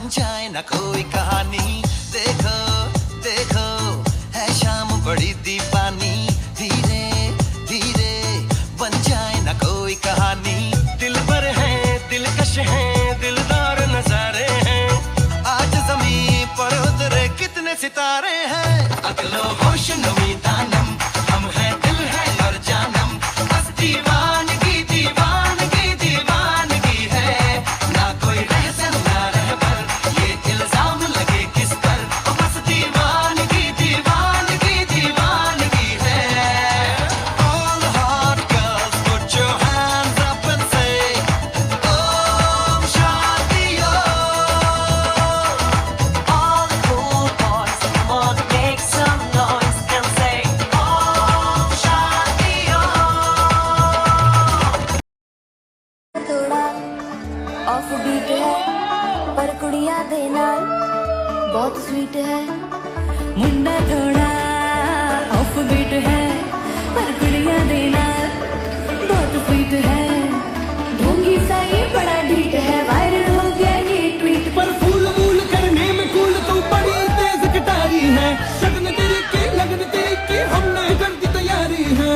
बन जाए ना कोई कहानी। देखो देखो है शाम बड़ी दीवानी, धीरे धीरे बन जाए ना कोई कहानी। दिल भर है दिलकश है दिलदार नजारे हैं, आज जमीन पर उतरे कितने सितारे हैं। अगलो होश नमी दानम, हम हैं दिल है और जानम, बस दीवानगी दीवानगी दीवानगी है। ना कोई रहसन ना रहबर, ये इल्जाम लगे किस पर, बस दीवानगी दीवानगी दीवानगी है। All the hot girls put your hands up and say Om Shanti Om. All the cool boys, come on, make some noise and say Om Shanti Om. थोड़ा ऑफ बीट है पर कुड़िया दे नाल बहुत स्वीट है। मुंडा थोड़ा ऑफ बीट है पर कुड़िया दे नाल बहुत स्वीट है। ढोंगी सा ये बड़ा ढीठ है, वायरल हो गया ये ट्वीट पर फूल मूल करने में कूल तू बड़ी तेज कटारी है। शगन तेरी की लगन तेरी की हमने कर दी तैयारी है।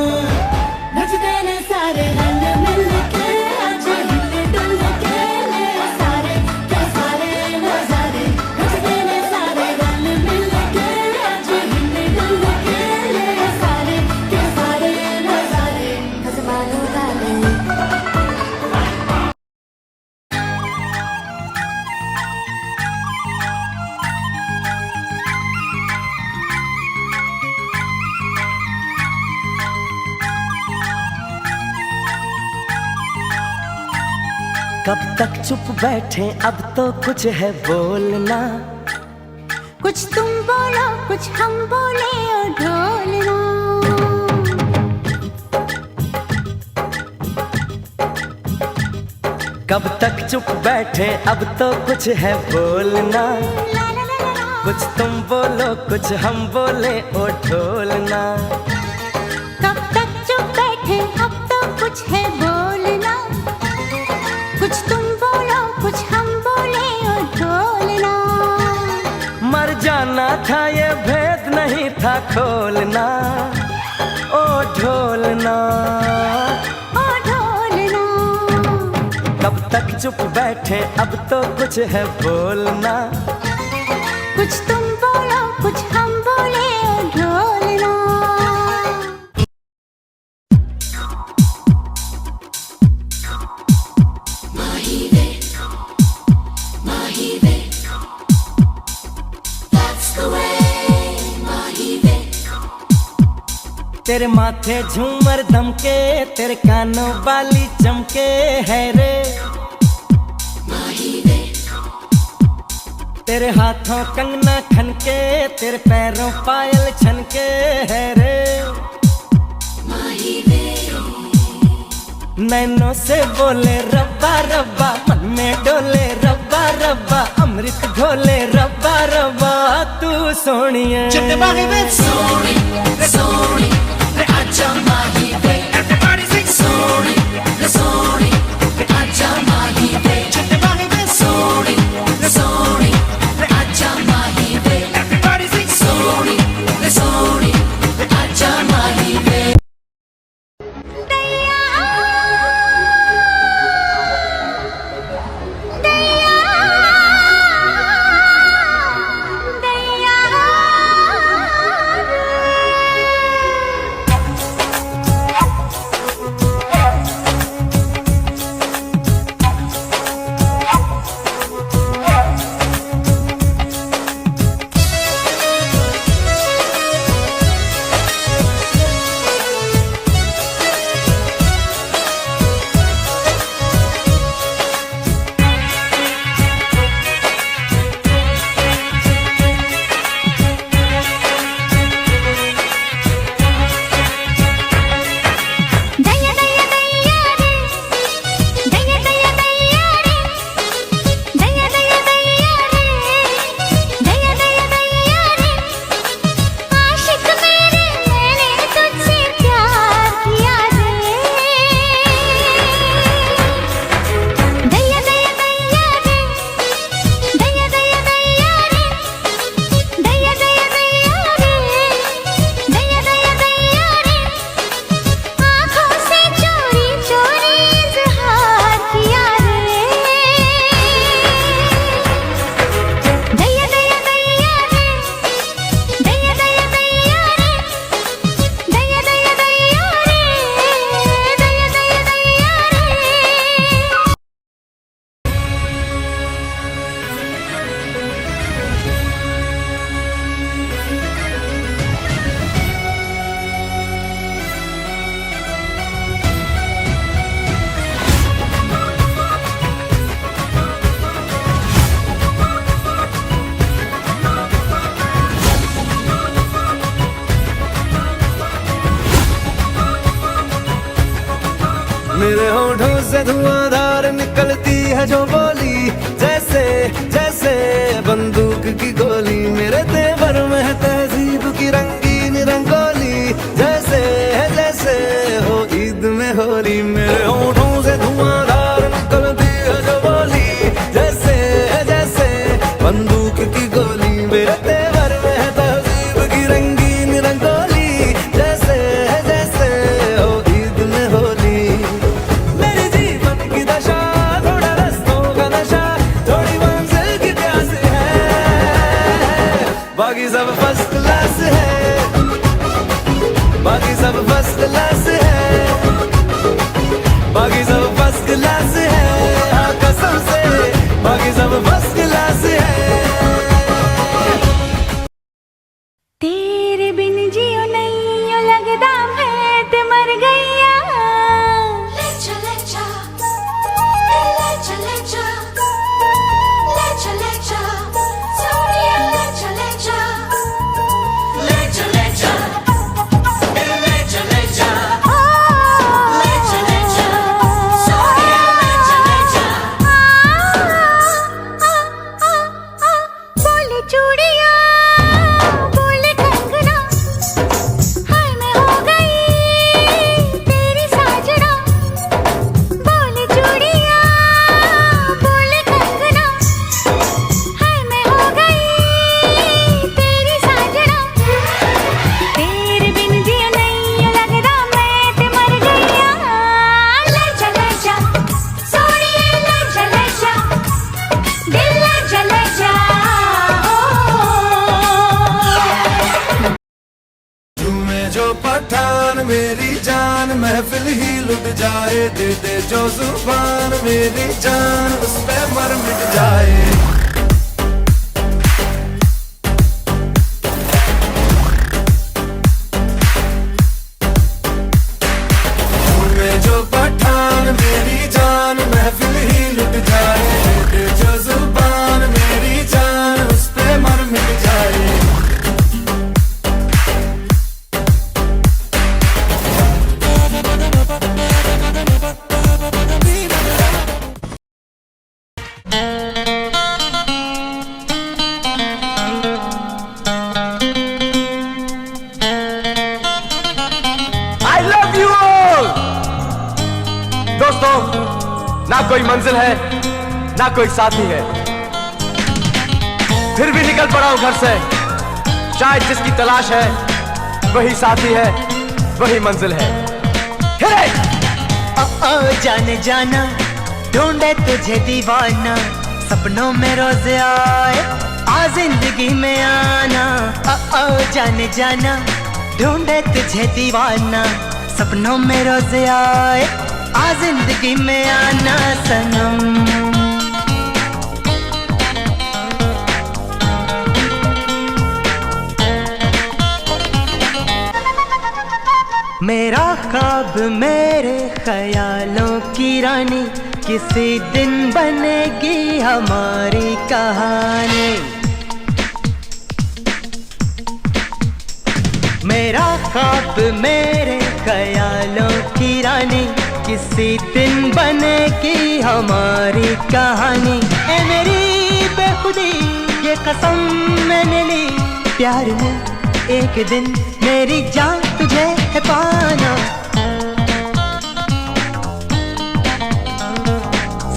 नचते ने सारे रंग मिल के आज हिले डुल के ले सारे के सारे नजारे। नचते ने सारे रंग मिल के आज हिले डुल के ले सारे के सारे नजारे। आसमानों वाले कब तक चुप बैठे अब तो कुछ है बोलना। कुछ तुम बोलो कुछ हम बोले और ढोलना। कब तक चुप बैठे अब तो कुछ है बोलना। ला ला ला ला ला। कुछ तुम बोलो कुछ हम बोले ओ ढोलना। कब तक चुप बैठे अब तो कुछ है बोलना। कुछ तुम बोलो कुछ हम बोले और ढोलना। मर जाना था ये भेद नहीं था खोलना ओ ढोलना। ओ ढोलना। कब तक चुप बैठे अब तो कुछ है बोलना। कुछ तुम बोलो कुछ हम बोले और ढोलना। तेरे माथे झूमर दमके तेरे कानों वाली चमके है रे। तेरे हाथों कंगना खनके तेरे पैरों पायल छनके है रे। नैनों से बोले रब्बा रब्बा, मन में डोले रब्बा रब्बा, अमृत घोले रब्बा रब्बा तू सोनिए। Sorry, sorry, आजा माही वे। Everybody sing sorry, sorry, आजा माही वे। Sorry, sorry, आजा माही वे। Everybody sing sorry, sorry, आजा माही वे। दैया से धुआंधार निकलती है जो बोली, जैसे जैसे बंदूक की गोली। मेरे तेवर में है तहजीब की रंगीन रंगोली, जैसे जैसे हो ईद में होली। मेरे होठों से धुआंधार निकलती है जो बोली, जैसे जैसे बंदूक की गोली। मेरे तेवर में है तहजीब की रंगीन रंगोली, जैसे जैसे हो ईद में होली। मेरे जीवन की दशा थोड़ा रस्तों का नशा, थोड़ी मंजिल की प्यास है, बाकी सब फर्स्ट क्लास है, बाकी सब फर्स्ट क्लास है, बाकी सब फर्स्ट क्लास है। हाँ कसम से बाकी सब फर्स्ट क्लास है। तेरे बिन जियो नहीं लगदा मैं ते मर गईया। Lecha, lecha, lecha, lecha, lecha, lecha, Sonia, lecha, lecha, lecha, lecha, lecha, lecha, lecha, lecha, Sonia, lecha, lecha. बोले चूड़िया बोले कंगना, हाय मैं हो गई तेरी साजना। बोले चूड़िया बोले कंगना, हाय मैं हो गई तेरी साजना। तेरे बिन जियो नहीं लगदा मैं ते मर गईया। Lecha, lecha, Sonia, lecha, lecha, दिल lecha, lecha, तुम्हें जो पठान मेरी जान, महफिल ही लुट जाए। दे दे जो जुबान मेरी जान, उस पे मर मिट जाए। तुम्हें जो पठान मेरी जान, महफिल ही लुट जाए। दे दे जो जुबान मेरी जान, उस पे मर मिट जाए। I love you all! दोस्तों, ना कोई मंजिल है, ना कोई साथी है, फिर भी निकल पड़ा हूं घर से। शायद जिसकी तलाश है वही साथी है, वही मंजिल है। हिरे! ओ जाने जाना ढूंढे तुझे दीवाना, सपनों में रोज आए आ जिंदगी में आना। ओ जाने जाना ढूंढे तुझे दीवाना, सपनों में रोज आए आ जिंदगी में आना सनम। मेरा ख्वाब मेरे ख्यालों की रानी, किसी दिन बनेगी हमारी कहानी। मेरा ख्वाब मेरे ख्यालों की रानी, किसी दिन बनेगी हमारी कहानी। ए मेरी बेखुदी ये कसम मैंने ली, प्यार में एक दिन मेरी जान तुझे है पाना।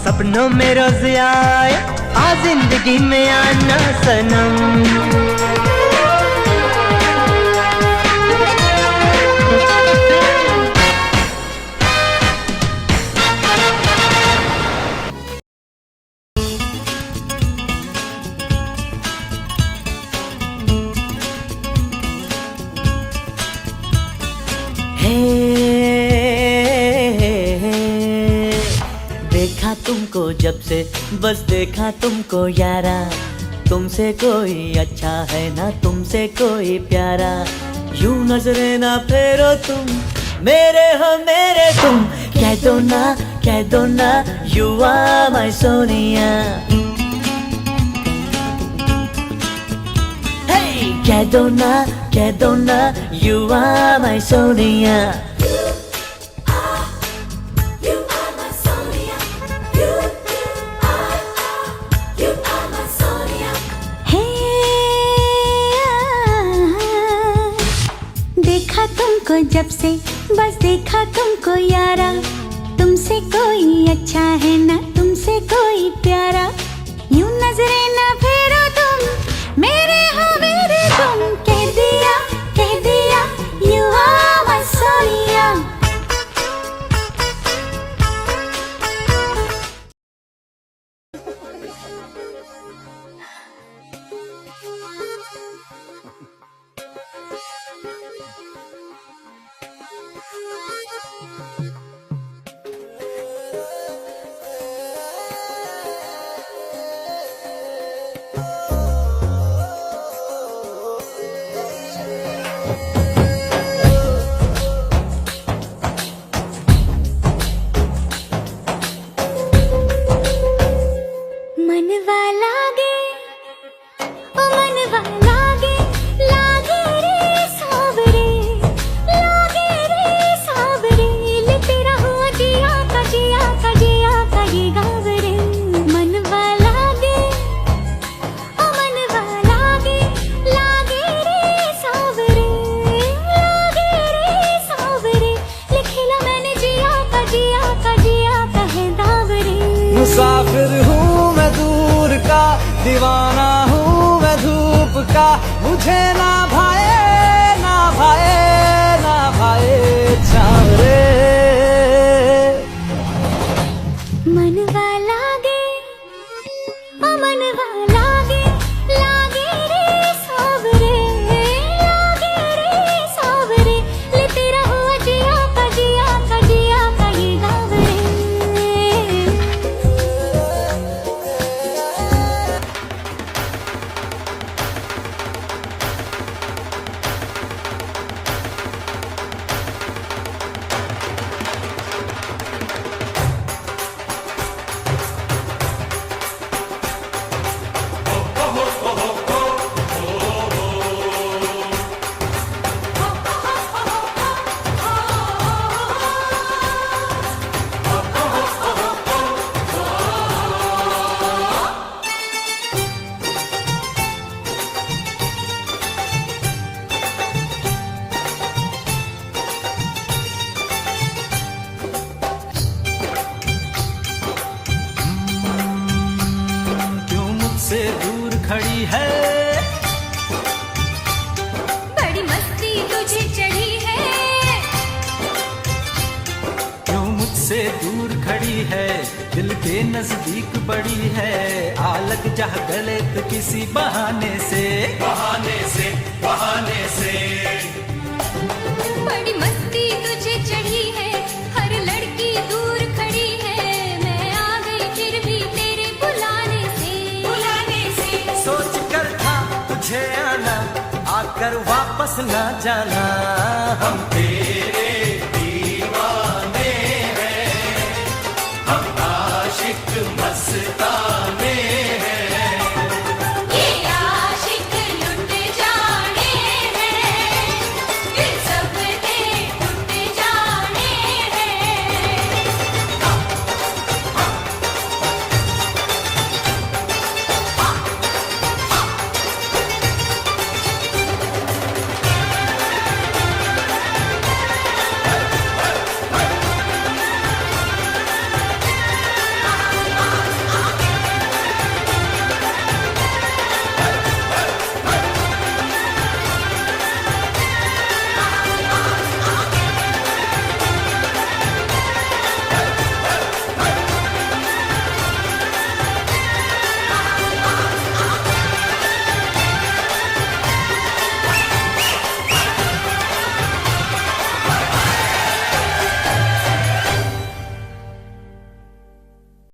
सपनों में रोज आए आ जिंदगी में आना सनम। देखा तुमको जब से, बस देखा तुमको यारा, तुमसे कोई अच्छा है ना तुमसे कोई प्यारा। यूं नजरे ना फेरो तुम, मेरे हो मेरे तुम, कह दो ना यू आर माय सोनिया। कह दो ना you are my Sonia। you are my Sonia. देखा तुमको जब से, बस देखा तुमको यारा, तुमसे कोई अच्छा है ना तुमसे कोई प्यारा, यूं नजरें ना फेरो तुम, मेरे हो मेरे तुम, कह दिया यू आर माय सोनिया। मनवा लागे ओ मनवा लागे, लागे रे सावरे, लागे रे सावरे, ले तेरा हुआ जिया का जिया का जिया का ये गावरे। मनवा लागे ओ मनवा लागे, लागे रे सावरे, लागे रे सावरे, लिखिला मैंने जिया का जिया का जिया का है दावरे। मुसाफिर हूँ मैं दूर का, दीवाना हूँ मैं धूप का, मुझे ना भाए ना भाए ना भाए चावरे। मनवा लागे ओ मनवा लागे, लागे रे सावरे, लागे रे सावरे, ले तेरा हुआ जिया का जिया का जिया का ये गावरे। क्यों मुझसे दूर खड़ी है, बड़ी मस्ती तुझे चढ़ी है, क्यों मुझसे दूर खड़ी है, दिल के नजदीक बड़ी है, आ लग जा गले तो किसी बहाने से, बहाने से, बहाने से। बड़ी मस्ती तुझे चढ़ी है, हर लड़की दूर खड़ी है, मैं आ गई फिर भी तेरे बुलाने से, बुलाने से। सोच कर था तुझे आना, आकर वापस ना जाना, हम तेरे